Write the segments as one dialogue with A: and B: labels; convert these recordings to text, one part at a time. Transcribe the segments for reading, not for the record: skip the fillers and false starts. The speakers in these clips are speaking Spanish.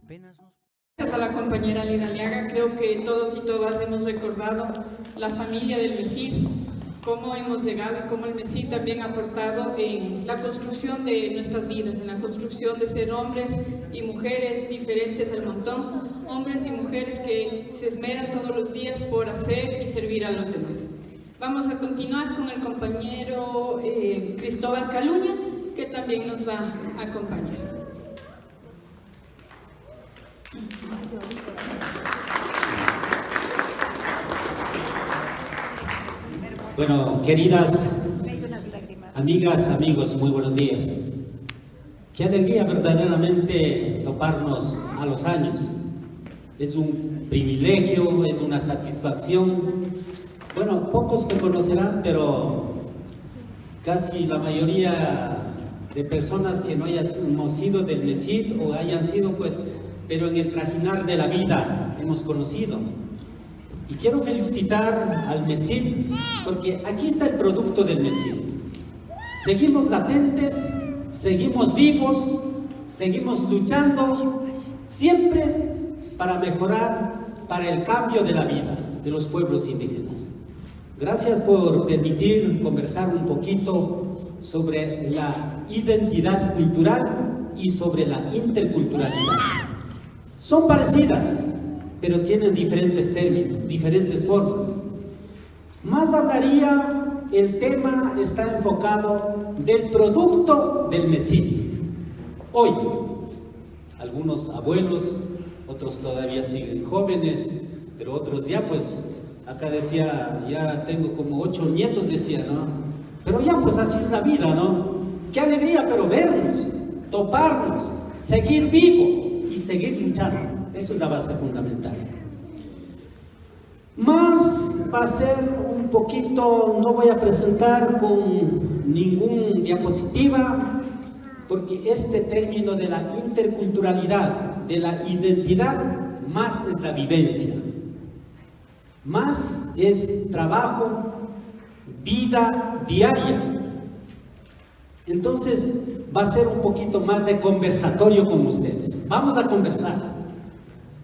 A: Gracias a la compañera Lida Aliaga, creo que todos y todas hemos recordado la familia del MESID, cómo hemos llegado y cómo el MESID también ha aportado en la construcción de nuestras vidas, en la construcción de ser hombres y mujeres diferentes al montón, hombres y mujeres que se esmeran todos los días por hacer y servir a los demás. Vamos a continuar con el compañero Cristóbal Caluña, que también nos va a acompañar.
B: Bueno, queridas amigas, amigos, muy buenos días. Qué alegría verdaderamente toparnos a los años. Es un privilegio, es una satisfacción. Bueno, pocos me conocerán, pero casi la mayoría de personas que no hayamos sido del MESID o hayan sido, pues, pero en el trajinar de la vida hemos conocido. Y quiero felicitar al MESID, porque aquí está el producto del MESID. Seguimos latentes, seguimos vivos, seguimos luchando, siempre para mejorar, para el cambio de la vida de los pueblos indígenas. Gracias por permitir conversar un poquito sobre la identidad cultural y sobre la interculturalidad. Son parecidas, pero tienen diferentes términos, diferentes formas. Más hablaría, el tema está enfocado del producto del MESID. Hoy, algunos abuelos, otros todavía siguen jóvenes, pero otros ya, pues, acá decía, ya tengo como 8 nietos, decía, ¿no? Pero ya, pues así es la vida, ¿no? Qué alegría, pero vernos, toparnos, seguir vivo y seguir luchando. Eso es la base fundamental. Más va a ser un poquito, no voy a presentar con ningún diapositiva, porque este término de la interculturalidad, de la identidad, más es la vivencia, más es trabajo, vida diaria. Entonces va a ser un poquito más de conversatorio con ustedes. Vamos a conversar.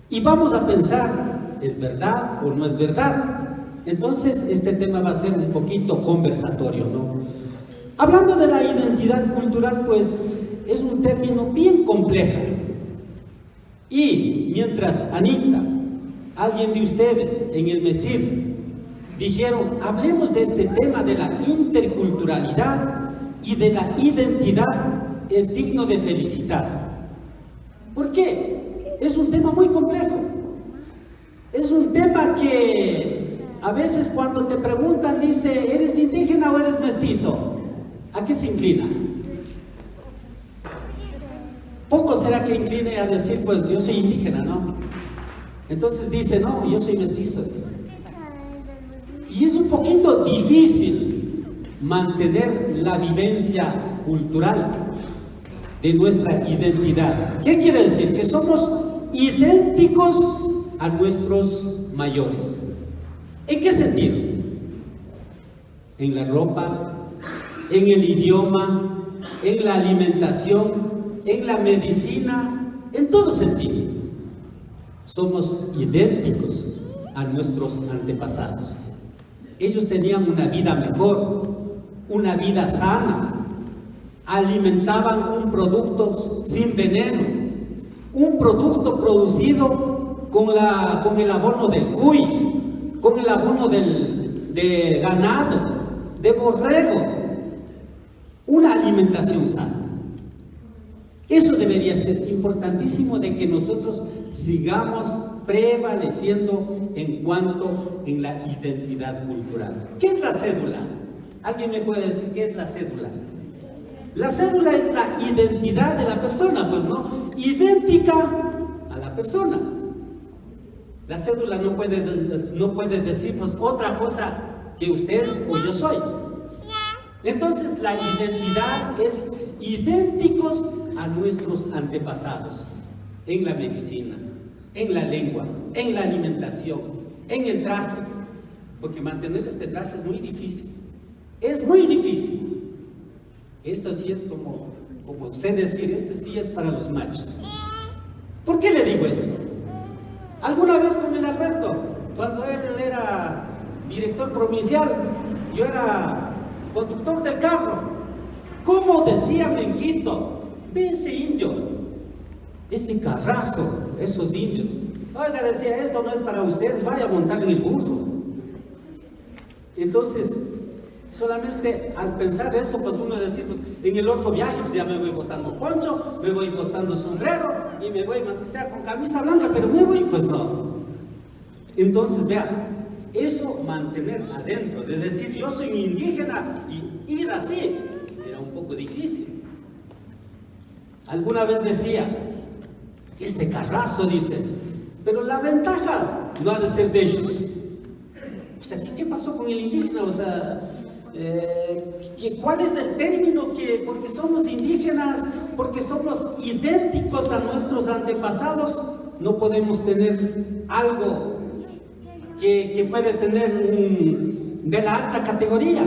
B: Y vamos a pensar, ¿es verdad o no es verdad? Entonces, este tema va a ser un poquito conversatorio, ¿no? Hablando de la identidad cultural, pues, es un término bien complejo. Y mientras Anita, alguien de ustedes en el MESID, dijeron, hablemos de este tema de la interculturalidad y de la identidad, es digno de felicitar. ¿Por qué? Es un tema muy complejo. Es un tema que a veces cuando te preguntan, dice, ¿eres indígena o eres mestizo? ¿A qué se inclina? Poco será que incline a decir, pues yo soy indígena, ¿no? Entonces dice, no, yo soy mestizo, dice. Y es un poquito difícil mantener la vivencia cultural de nuestra identidad. ¿Qué quiere decir? Que somos idénticos a nuestros mayores. ¿En qué sentido? En la ropa, en el idioma, en la alimentación, en la medicina, en todo sentido. Somos idénticos a nuestros antepasados. Ellos tenían una vida mejor, una vida sana, alimentaban un producto sin veneno, un producto producido con el abono del cuy, con el abono de ganado, de borrego, una alimentación sana. Eso debería ser importantísimo, de que nosotros sigamos prevaleciendo en cuanto en la identidad cultural. ¿Qué es la cédula? ¿Alguien me puede decir qué es la cédula? La cédula es la identidad de la persona, pues, ¿no? Idéntica a la persona. La cédula no puede decirnos otra cosa que ustedes o yo soy. Entonces, la identidad es idénticos a nuestros antepasados en la medicina, en la lengua, en la alimentación, en el traje, porque mantener este traje es muy difícil. Es muy difícil. Esto sí es como sé decir, este sí es para los machos. ¿Por qué le digo esto? Alguna vez con el Alberto, cuando él era director provincial, yo era conductor del carro. ¿Cómo decían en Quito? Ve ese indio, ese carrazo, esos indios. Oiga, decía, esto no es para ustedes, vaya a montar en el burro. Entonces, solamente al pensar eso, pues uno decir, pues en el otro viaje, pues ya me voy botando poncho, me voy botando sombrero y me voy, más que sea con camisa blanca, pero me voy, pues no. Entonces, vean, eso mantener adentro, de decir yo soy un indígena y ir así, era un poco difícil. Alguna vez decía, ese carrazo, dice, pero la ventaja no ha de ser de ellos. O sea, ¿qué pasó con el indígena? O sea, ¿cuál es el término? Que porque somos indígenas, porque somos idénticos a nuestros antepasados, no podemos tener algo que puede tener de la alta categoría.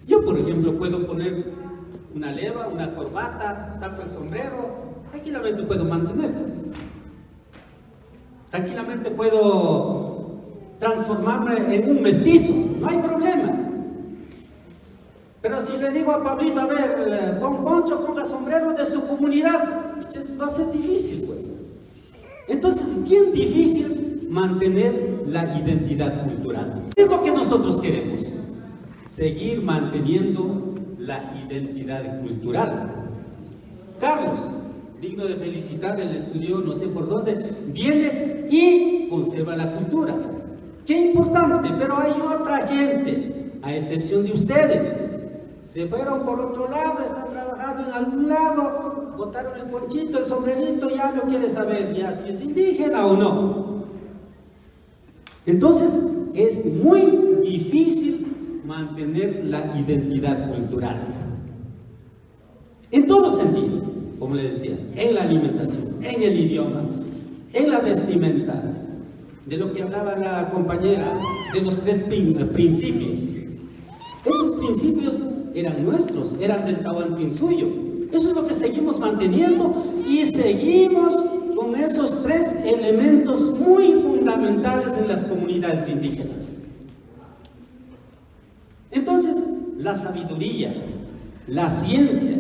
B: Yo, por ejemplo, puedo poner una leva, una corbata, saco el sombrero, tranquilamente puedo mantener, pues. Tranquilamente puedo transformarme en un mestizo, no hay problema. Pero si le digo a Pablito, a ver, pon poncho, ponga sombrero de su comunidad, pues va a ser difícil, pues. Entonces, bien difícil mantener la identidad cultural. ¿Qué es lo que nosotros queremos? Seguir manteniendo la identidad cultural. Carlos, digno de felicitar, él estudió no sé por dónde, viene y conserva la cultura. Qué importante, pero hay otra gente, a excepción de ustedes, se fueron por otro lado, están trabajando en algún lado, botaron el ponchito, el sombrerito, ya no quiere saber ya si es indígena o no. Entonces, es muy difícil mantener la identidad cultural. En todo sentido, como le decía, en la alimentación, en el idioma, en la vestimenta, de lo que hablaba la compañera, de los 3 principios. Esos principios eran nuestros, eran del Tahuantinsuyo. Eso es lo que seguimos manteniendo y seguimos con esos 3 elementos muy fundamentales en las comunidades indígenas. Entonces, la sabiduría, la ciencia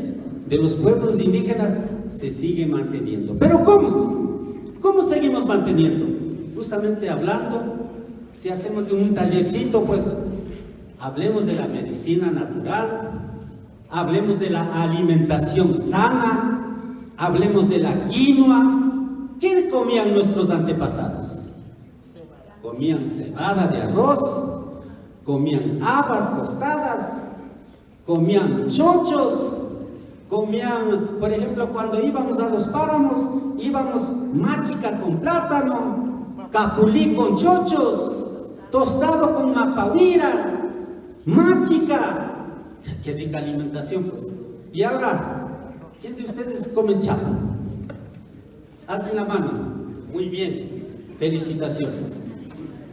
B: de los pueblos indígenas se sigue manteniendo. ¿Pero cómo? ¿Cómo seguimos manteniendo? Justamente hablando, si hacemos un tallercito, pues hablemos de la medicina natural, hablemos de la alimentación sana, hablemos de la quinoa. ¿Qué comían nuestros antepasados? Comían cebada de arroz, comían habas tostadas, comían chochos, comían, por ejemplo, cuando íbamos a los páramos, íbamos machica con plátano, capulí con chochos, tostado con mapahuira, machica. Qué rica alimentación, pues. Y ahora, ¿quién de ustedes come chapa? Alcen la mano. Muy bien, felicitaciones.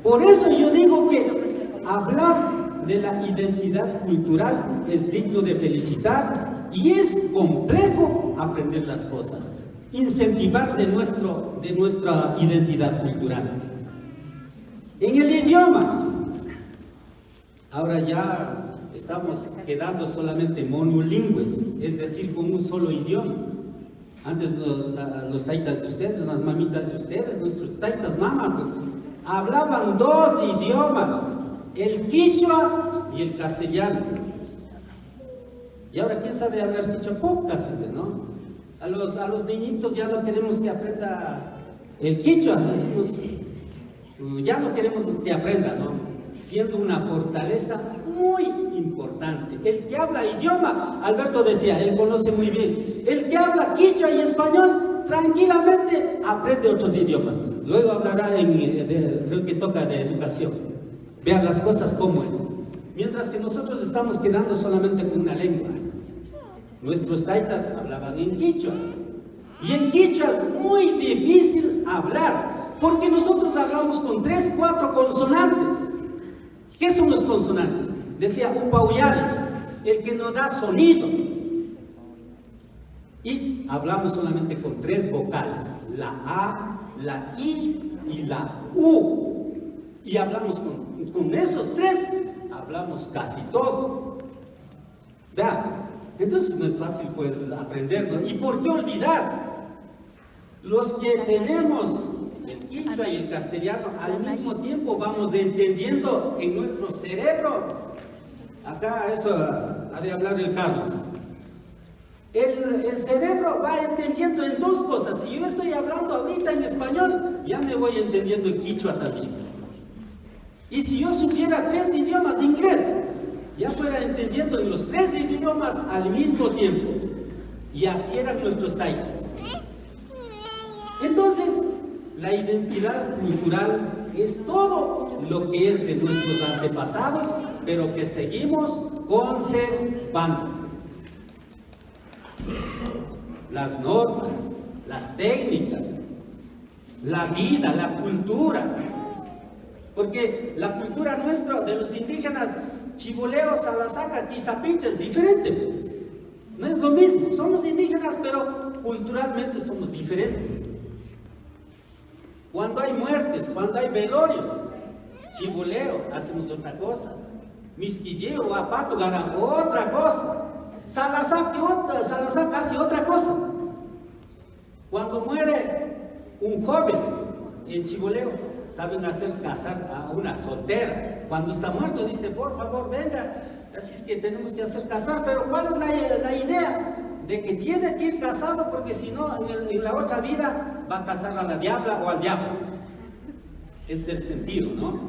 B: Por eso yo digo que hablar de la identidad cultural es digno de felicitar y es complejo aprender las cosas, incentivar de nuestra identidad cultural. En el idioma, ahora ya estamos quedando solamente monolingües, es decir, con un solo idioma. Antes los taitas de ustedes, las mamitas de ustedes, nuestros taitas mamá, pues hablaban 2 idiomas, el quichua y el castellano. Y ahora, ¿quién sabe hablar quichua? Poca gente, ¿no? A los niñitos ya no queremos que aprenda el quichua, decimos, ya no queremos que aprenda, ¿no? Siendo una fortaleza muy importante. El que habla idioma, Alberto decía, él conoce muy bien, el que habla quichua y español, tranquilamente aprende otros idiomas. Luego hablará creo que toca de educación. Vean las cosas como es. Mientras que nosotros estamos quedando solamente con una lengua. Nuestros taitas hablaban en quichua. Y en quichua es muy difícil hablar, porque nosotros hablamos con 3, 4 consonantes. ¿Qué son los consonantes? Decía Upauyari, el que nos da sonido. Y y hablamos solamente con 3 vocales, la A, la I y la U. Y hablamos con esos 3, hablamos casi todo. Vean, entonces no es fácil pues aprenderlo. ¿Y por qué olvidar? Los que tenemos el quichua y el castellano al mismo tiempo vamos entendiendo en nuestro cerebro. Acá eso ha de hablar el Carlos. El cerebro va entendiendo en 2 cosas. Si yo estoy hablando ahorita en español, ya me voy entendiendo en quichua también. Y si yo supiera 3 idiomas, inglés, ya fuera entendiendo en los 3 idiomas al mismo tiempo. Y así eran nuestros taitas. Entonces, la identidad cultural es todo lo que es de nuestros antepasados, pero que seguimos conservando. Las normas, las técnicas, la vida, la cultura. Porque la cultura nuestra, de los indígenas, Chiboleo, Salasaca, Tizapiche, es diferente, pues. No es lo mismo. Somos indígenas, pero culturalmente somos diferentes. Cuando hay muertes, cuando hay velorios, Chiboleo, hacemos otra cosa. Misquilleo, Apato, Garán, otra cosa. Salasaca hace otra cosa. Cuando muere un joven en Chiboleo, saben hacer casar a una soltera. Cuando está muerto, dice, por favor, venga. Así es que tenemos que hacer casar. Pero ¿cuál es la idea? De que tiene que ir casado, porque si no, en la otra vida va a casar a la diabla o al diablo. Ese es el sentido, ¿no?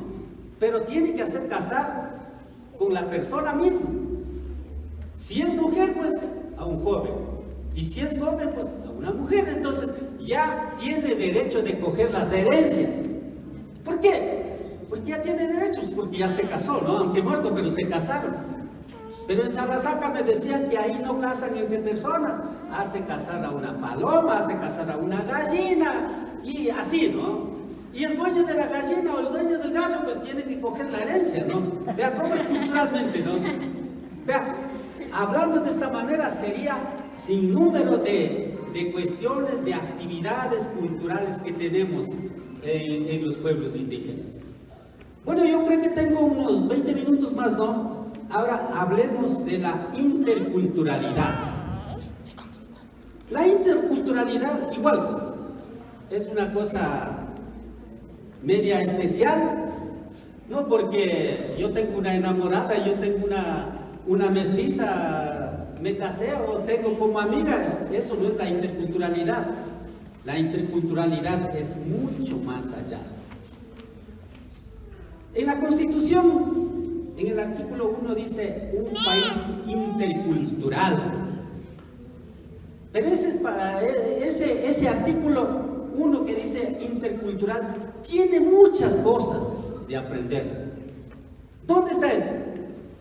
B: Pero tiene que hacer casar con la persona misma. Si es mujer, pues a un joven. Y si es joven, pues a una mujer. Entonces ya tiene derecho de coger las herencias. ¿Por qué? Porque ya tiene derechos, porque ya se casó, ¿no? Aunque muerto, pero se casaron. Pero en Salasaca me decían que ahí no casan entre personas. Hace casar a una paloma, hace casar a una gallina, y así, ¿no? Y el dueño de la gallina o el dueño del gallo, pues tiene que coger la herencia, ¿no? Vea cómo es culturalmente, ¿no? Vea, hablando de esta manera sería sin número de cuestiones, de actividades culturales que tenemos en los pueblos indígenas. Bueno, yo creo que tengo unos 20 minutos más, ¿no? Ahora hablemos de la interculturalidad. La interculturalidad, igual pues, es una cosa media especial, no porque yo tengo una enamorada, yo tengo una mestiza, me casé o tengo como amigas, eso no es la interculturalidad. La interculturalidad es mucho más allá. En la Constitución, en el artículo 1 dice un país intercultural. Pero ese artículo 1 que dice intercultural tiene muchas cosas de aprender. ¿Dónde está eso?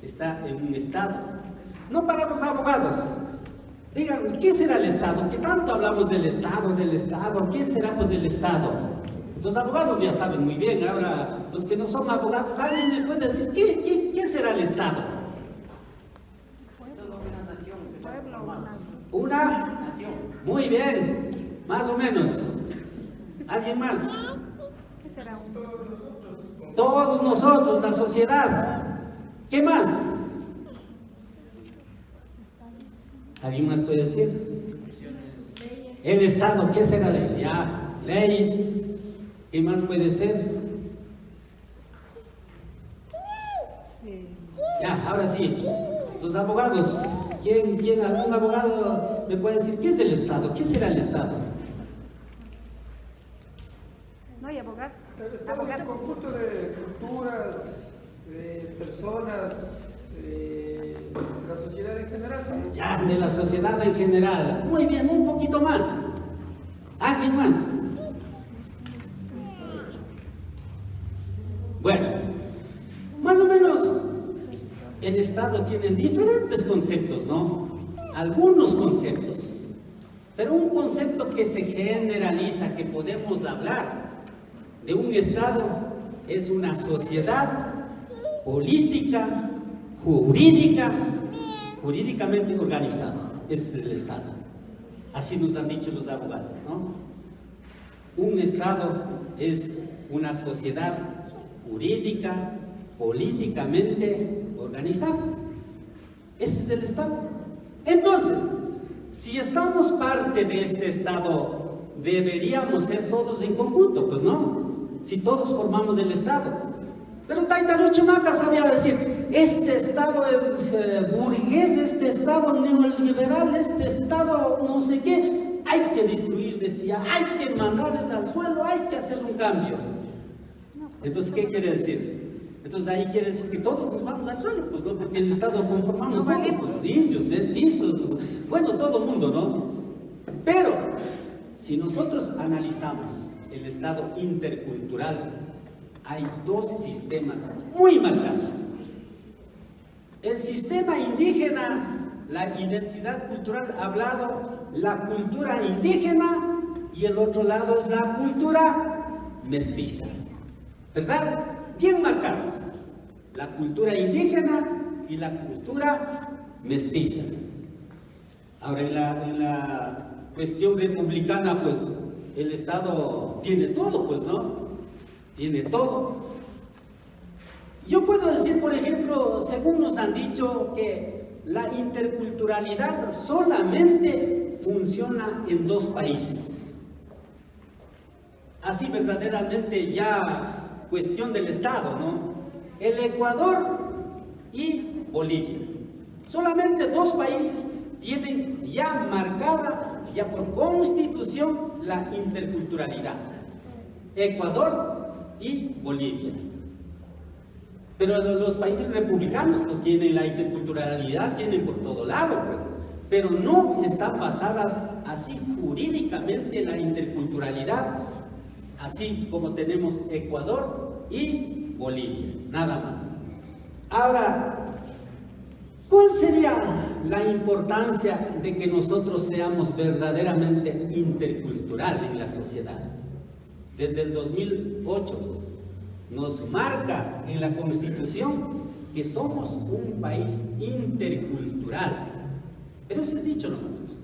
B: Está en un Estado. No para los abogados. Digan, ¿qué será el Estado? Que tanto hablamos del Estado, ¿qué será pues el Estado? Los abogados ya saben muy bien. Ahora, los que no son abogados, ¿alguien me puede decir qué será el Estado?
C: Una nación.
B: Una nación. Muy bien, más o menos. ¿Alguien más?
C: ¿Qué será
B: Todos nosotros, la sociedad. ¿Qué más? ¿Alguien más puede decir? El Estado, ¿qué será ley? Ya, leyes. ¿Qué más puede ser? Ya, ahora sí. Los abogados. ¿Algún abogado me puede decir qué es el Estado? ¿Qué será el Estado?
C: No hay abogados.
D: El Estado es un conjunto de culturas, de personas, de la sociedad en general, ¿no?
B: Ya, de la sociedad en general. Muy bien, un poquito más. ¿Alguien más? Bueno, más o menos el Estado tiene diferentes conceptos, ¿no? Algunos conceptos. Pero un concepto que se generaliza, que podemos hablar de un Estado, es una sociedad política, jurídicamente organizada. Ese es el Estado. Así nos han dicho los abogados, ¿no? Un Estado es una sociedad jurídica, políticamente organizada. Ese es el Estado. Entonces, si estamos parte de este Estado, deberíamos ser todos en conjunto, pues no, si todos formamos el Estado. Pero Taita Lucho Maca sabía decir, este Estado es burgués, este Estado neoliberal, este Estado no sé qué, hay que destruir, decía, hay que mandarles al suelo, hay que hacer un cambio. Entonces, ¿qué quiere decir? Entonces ahí quiere decir que todos nos vamos al suelo, pues no, porque el Estado conformamos todos, pues, indios, mestizos, bueno, todo el mundo, ¿no? Pero, si nosotros analizamos el Estado intercultural, hay dos sistemas muy marcados. El sistema indígena, la identidad cultural hablado, la cultura indígena, y el otro lado es la cultura mestiza, ¿verdad? Bien marcados, la cultura indígena y la cultura mestiza. Ahora en la cuestión republicana, pues el Estado tiene todo, pues no, tiene todo. Yo puedo decir, por ejemplo, según nos han dicho, que la interculturalidad solamente funciona en dos países. Así verdaderamente ya cuestión del Estado, ¿no? El Ecuador y Bolivia. Solamente dos países tienen ya marcada, ya por constitución, la interculturalidad. Ecuador y Bolivia. Pero los países republicanos pues tienen la interculturalidad, tienen por todo lado, pues. Pero no están basadas así jurídicamente la interculturalidad, así como tenemos Ecuador y Bolivia, nada más. Ahora, ¿cuál sería la importancia de que nosotros seamos verdaderamente intercultural en la sociedad? Desde el 2008, pues, nos marca en la Constitución que somos un país intercultural. Pero eso es dicho nomás, pues.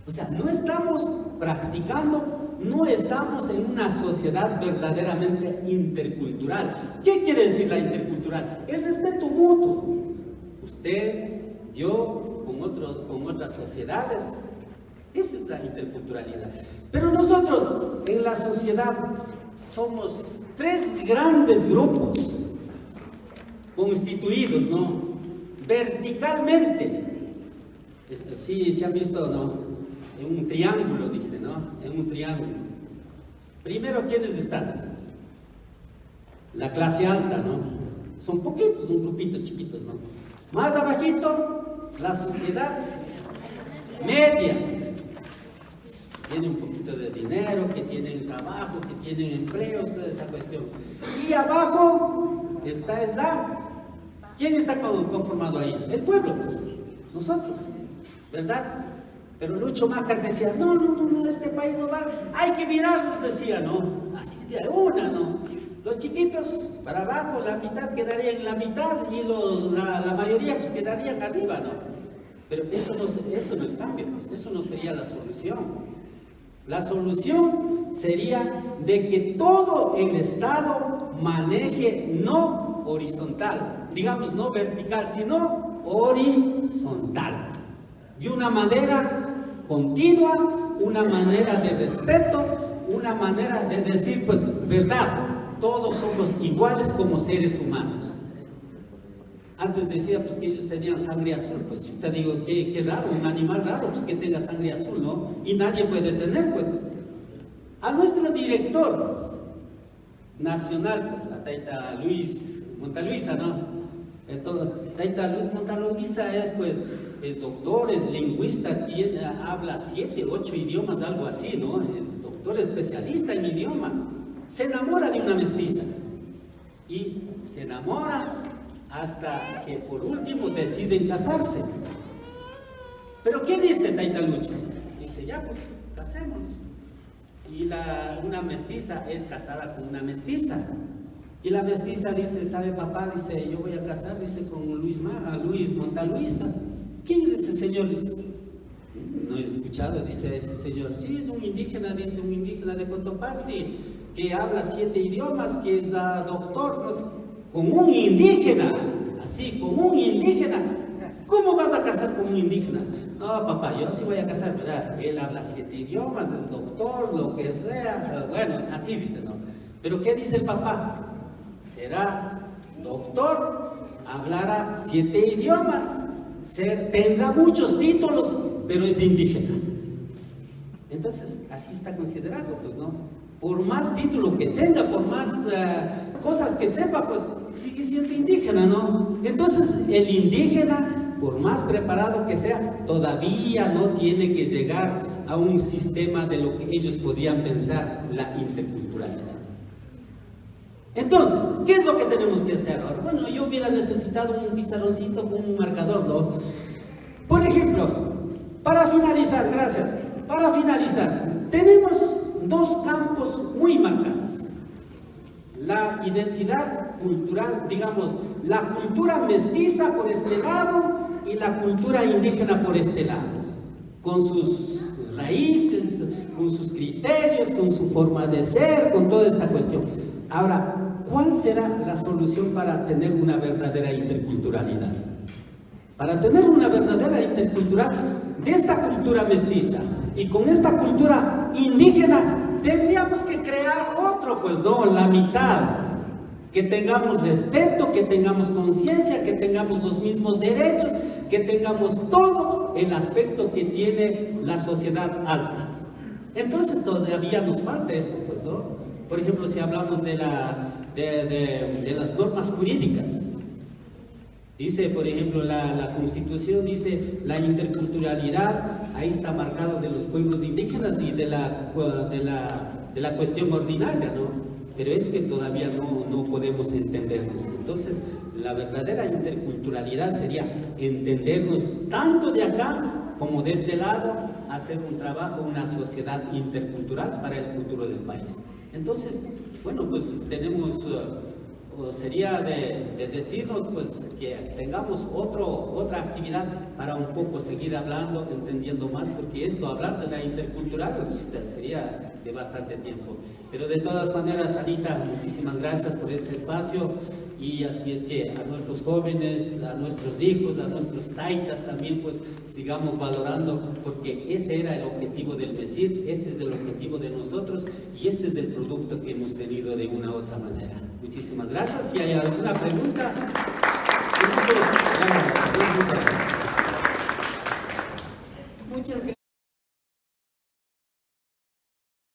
B: O sea, no estamos practicando, no estamos en una sociedad verdaderamente intercultural. ¿Qué quiere decir la intercultural? El respeto mutuo. Usted, yo, con otras sociedades. Esa es la interculturalidad. Pero nosotros en la sociedad somos tres grandes grupos constituidos, ¿no? Verticalmente. Sí, se ha visto, ¿no? En un triángulo, dice, ¿no? En un triángulo. Primero, ¿quiénes están? La clase alta, ¿no? Son poquitos, un grupito chiquitos, ¿no? Más abajito, la sociedad media. Tienen un poquito de dinero, que tienen trabajo, que tienen empleos, toda esa cuestión. Y abajo está ¿quién está conformado ahí? El pueblo, pues, nosotros, ¿verdad? Pero Lucho Macas decía, no, este país no vale, hay que mirarlos, decía, ¿no? Así de una, ¿no? Los chiquitos para abajo, la mitad quedaría en la mitad y la mayoría pues quedarían arriba, ¿no? Pero eso no es cambio, pues, eso no sería la solución. La solución sería de que todo el Estado maneje no horizontal, digamos no vertical, sino horizontal, de una manera continua, una manera de respeto, una manera de decir, pues, verdad, todos somos iguales como seres humanos. Antes decía pues que ellos tenían sangre azul, pues yo te digo, qué raro, un animal raro pues que tenga sangre azul, ¿no? Y nadie puede tener, pues. A nuestro director nacional, pues a Taita Luis Montaluisa, ¿no? Taita Luis Montaluisa es doctor, es lingüista, habla 7, 8 idiomas, algo así, ¿no? Es doctor especialista en idioma. Se enamora de una mestiza y se enamora hasta que por último deciden casarse. Pero ¿qué dice Taita Lucho? Dice, ya pues, casémonos. Y una mestiza es casada con una mestiza. Y la mestiza dice, ¿sabe papá? Dice, yo voy a casar, dice, con Luis Montaluisa. ¿Quién es ese señor? Dice, no he escuchado, dice ese señor, sí, es un indígena, dice un indígena de Cotopaxi, que habla 7 idiomas, que es doctor, no sé, con un indígena, así, con un indígena. ¿Cómo vas a casar con un indígena? No, papá, yo sí voy a casar, ¿verdad? Él habla 7 idiomas, es doctor, lo que sea, bueno, así dice, ¿no? Pero ¿qué dice el papá? Será doctor, hablará 7 idiomas, tendrá muchos títulos, pero es indígena. Entonces, así está considerado, pues, ¿no? Por más título que tenga, por más cosas que sepa, pues sigue siendo indígena, ¿no? Entonces, el indígena, por más preparado que sea, todavía no tiene que llegar a un sistema de lo que ellos podrían pensar la interculturalidad. Entonces, ¿qué es lo que tenemos que hacer ahora? Bueno, yo hubiera necesitado un pizarroncito con un marcador, ¿no? Por ejemplo, para finalizar, gracias, para finalizar, tenemos 2 campos muy marcados. La identidad cultural, digamos, la cultura mestiza por este lado y la cultura indígena por este lado, con sus raíces, con sus criterios, con su forma de ser, con toda esta cuestión. Ahora, ¿cuál será la solución para tener una verdadera interculturalidad? Para tener una verdadera intercultural de esta cultura mestiza y con esta cultura indígena, tendríamos que crear otro, pues no, la mitad. Que tengamos respeto, que tengamos conciencia, que tengamos los mismos derechos, que tengamos todo el aspecto que tiene la sociedad alta. Entonces todavía nos falta esto, pues, ¿no? Por ejemplo, si hablamos de las normas jurídicas, dice, por ejemplo, la Constitución dice la interculturalidad, ahí está marcado de los pueblos indígenas y de la cuestión ordinaria, ¿no? Pero es que todavía no podemos entendernos. Entonces, la verdadera interculturalidad sería entendernos tanto de acá como de este lado, hacer un trabajo, una sociedad intercultural para el futuro del país. Entonces, bueno, pues tenemos, sería de decirnos pues que tengamos otra actividad para un poco seguir hablando, entendiendo más, porque esto, hablar de la intercultural, sería de bastante tiempo. Pero de todas maneras, Anita, muchísimas gracias por este espacio, y así es que a nuestros jóvenes, a nuestros hijos, a nuestros taitas también, pues sigamos valorando, porque ese era el objetivo del MESID, ese es el objetivo de nosotros, y este es el producto que hemos tenido de una u otra manera. Muchísimas gracias. Si hay alguna pregunta, pues, muchas gracias.
A: Muchas gracias.